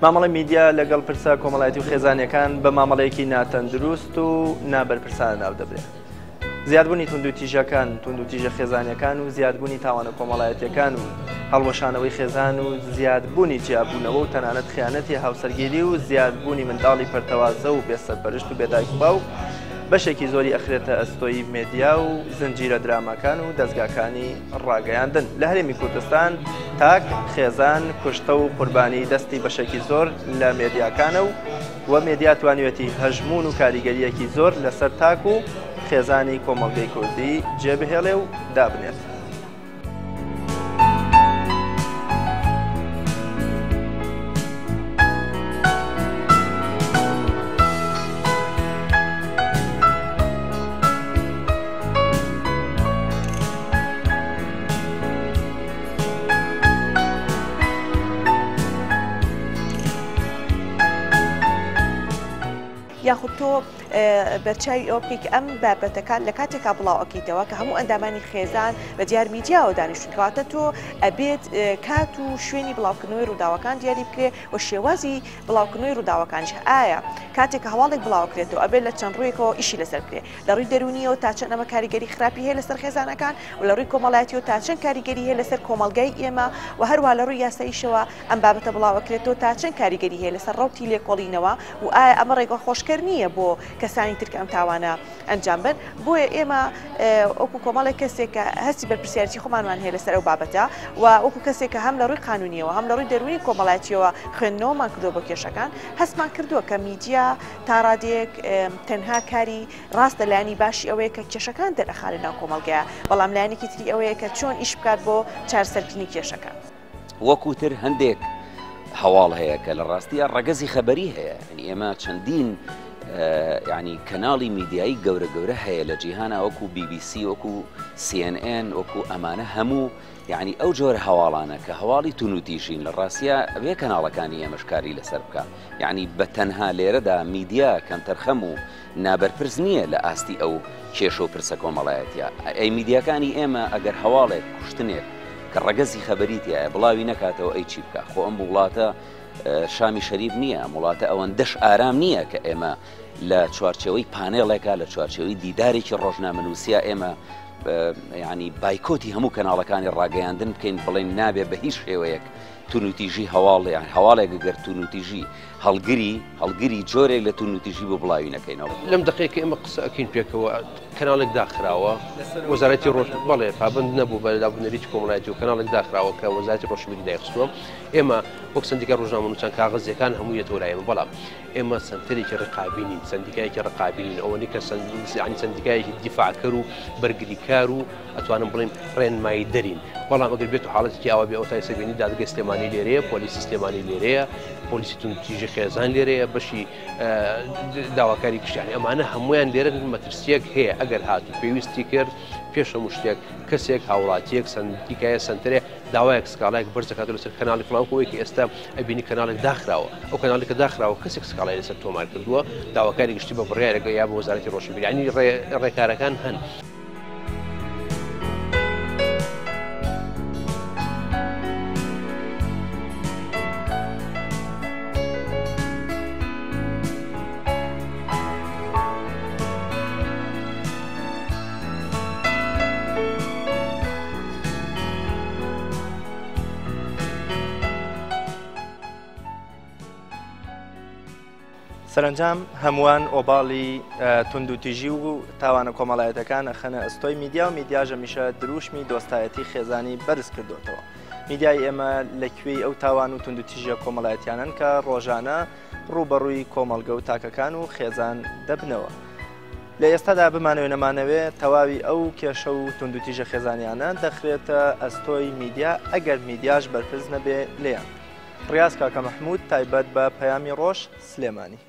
مامەڵی میدیا لەگەڵ پرسە کۆمەڵایەتی و خێزانیەکان بە مامەڵەیەکی ناتەندروست و نابەرپرسانە ناو دەبرێت. زیادبوونی توندوتیژەکان، توندوتیژە خێزانیەکان و زیادبوونی تاوانە کۆمەڵایەتیەکان و هەڵوەشانەوەی خێزان و زیادبوونی جیابوونەوە و تەنانەت خیانەتی هاوسەرگیری و زیادبوونی منداڵی پەرتەوازە و بێسەرپەرشت و بێدایک و باوک بەشێکی زۆری ئەخرێتە ئەستۆی مێدیا و زنجیرە درامەکان و دەستگاکانی ڕاگەیاندن لە هەرێمی کوردستان. تاک خێزان کوشتە و قوربانی دەستی بەشێکی زۆر لە مێدیاکانە و مێدیا توانیوێتی هەژمون و کاریگەریەکی زۆر لەسەر تاک و خێزانی کۆمەڵگەی کوردی جێبهێڵێ و دابنێت. یاخود تۆ بەرچاوی ئەو بکەیت ئەم بابەتەکان لە کاتێکا بڵاو ئەکەیتەوە کە هەموو ئەندامانی خێزان بە دیار میدیاوە دانیشتواتە تۆ ئەبێت کات و شوێنی بڵاوکردنەوەی ڕووداوەکان دیاری بکرێت و شێوازی بڵاوکردنەوەی ڕووداوەکانش ئایا کاتێکە هەواڵێک بڵاوکرێتەوە ئەبێت لە چەند ڕوویەکەوە ئیشی لەسەر بکرێت لە ڕووی دەرونیەوە تا چەند ئەمە کاریگەری خراپی هەیە لەسەر خێزانەکان و لە ڕووی کۆمەڵایەتیەوە تا چەند کاریگەری هەیە لەسەر کۆمەڵگای ئێمە و هەروە لە ڕووی یاساییشەوە ئەم بابەتە بڵاوکرێتەوە تا چەند کاریگەری هەیە لەسەر ڕەوتی لێکۆڵینەوە و ئایا ئەمە ڕێگە خۆشکەر نییە بۆ کەسانی ترکە ئەم تاوانە ئەنجام بن. بۆیە ئێمە وەکو کۆمەڵێک کەسێکە هەستی بەرپرسیارەتی خۆمانمان هەیە لەسەر ئەو بابەتە و وەکو کەسێکە هەم لە ڕووی قانونیەوە هەم لە ڕووی دەرونی کۆمەڵایەتیەوە خوێندنەوەمان کردووە بۆ کێشەکان هەستمان کردووە کە میدیا تا ڕادێک تەنها کاری ڕاست لەلایەنی باشی ئەوەیە کە کێشەکان دەرەخارە ناو کۆمەڵگەیە بەڵام لایەنێکی تری ئەوەیە کە چۆن ئیش بکات بۆ چارەسەرکردنی کێشەکان. وەکوتر هەندێک هەواڵ هەیە کە لە ڕاستیە ڕەگەزی خەبەری هەیە ئێمە چەندین یعنی کەناڵی میدیایی گەورە گەورە هەیە لە جیهانە وەکو BBC وەکو CNN وەکو ئەمانە هەموو یعنی ئەو جۆرە هەواڵانە کە هەواڵی تونوتیژین لە ڕاستیە ئەوێ کەناڵەکانی ئێمەشکاری لەسەر بکە یعنی بە تەنها لێرەدا میدیا کەمتەرخەم و نابەرپرس نییە لە ئاستی ئەو کێشە و پرسە کۆمەڵایەتیە ئەی میدیاکانی ئێمە ئەگەر هەواڵێک کوشتنێک کە ڕەگەزی خەبەریتە بڵاوی نەکاتەوە ئەی چی بکە خۆ ئەم وڵاتە شامی شەریف نییە وڵاتە ئەوەندەش ئارام نییە کە ئێمە لە چوارچەوەی پانێڵێکە لە چوارچەوەی دیدارێکی ڕۆژنامەنووسیا ئێمە ینی بایکۆتی هەموو کەناڵەکانی ڕاگەیاندن بکەین بڵێن نابێ بە هیچ شێوەیەک تونوتیژی هەواڵ یان هەواڵێک گەر تونوتیژی هەڵگری جۆرێک لە تونوتیژی بۆ بڵاوی نەکەینەوە. لەم دقیقە ئێمە قسە ئەکەین پێکەوە کەناڵێک داخراوە وەزارەتی ڕۆژ بەڵێ پابند نەبوو بە دابوونەریی کۆمەڵایەتی و کەناڵێک داخراوە کە وەزارەتی ڕۆژنامەی دایخستووە ئێمە وەک سندیکای ڕۆژنامەنووسان کاغەزیەکان هەموو یەتۆرایەوە بەڵام ئێمە سنتەرێکی ڕقابینین سندیکایەکی ڕقابینین ئەوەی کە ینی سندیکایەکی دیفاعکەر و بەرگریکار و ئەتوانم بڵێن ڕێنمایی دەرین بەڵام ئەگەر بێت و حاڵەتێکی ئەوە بێ ئەوتای سەبێنی دادگای سلێمانی لێرەیە پۆلیسی سلێمانی لێرەیە پۆلیسی تونوتیژی خێزان لێرەیە بەشی داواکاری کشتیانی ئەمانە هەمویان لێرە مەترسیەک هەیە ئەگەر هاتو پێویستی کرد پێش هەموو شتێک کەسێک هاوڵاتیەک سندیکایە سنتەرێ داوایەک سکاڵایەک بەرزەکات لەسەر کەناڵی فڵانکەوەیەکی ئێستا ئەبینی کەناڵێک داخراوە ئەو کەناڵێکە داخراوە کەسێک سکاڵای لەسەر تۆمار کردووە داواکاری گشتی بە بڕیارێکە یا بە وەزارەتی ڕۆژنامەی یعنی ڕێکارەکان هەن. سەرنجام هەمووان ئۆباڵی توندوتیژی و تاوانە کۆمەڵایەتەکان ئەخەنە ئەستۆی میدیا و میدیاژە میشە دروشمی دۆستایەتی خێزانی بەرز کردوتەوە. میدیای ئێمە لەکوێی ئەو تاوان و توندوتیژە کۆمەڵایەتیانن کە ڕۆژانە ڕوبەڕووی کۆمەڵگە و تاکەکان و خێزان دەبنەوە. لە ئێستادا بمانەوێ نەمانەوێت تەواوی ئەو کێشە و توندوتیژە خێزانیانە دەخرێتە ئەستۆی میدیا ئەگەر میدیاش بەرپرس نەبێ لێیان. ڕاست کاکە مەحموود تایبەت بە پەیامی ڕۆژ سلێمانی.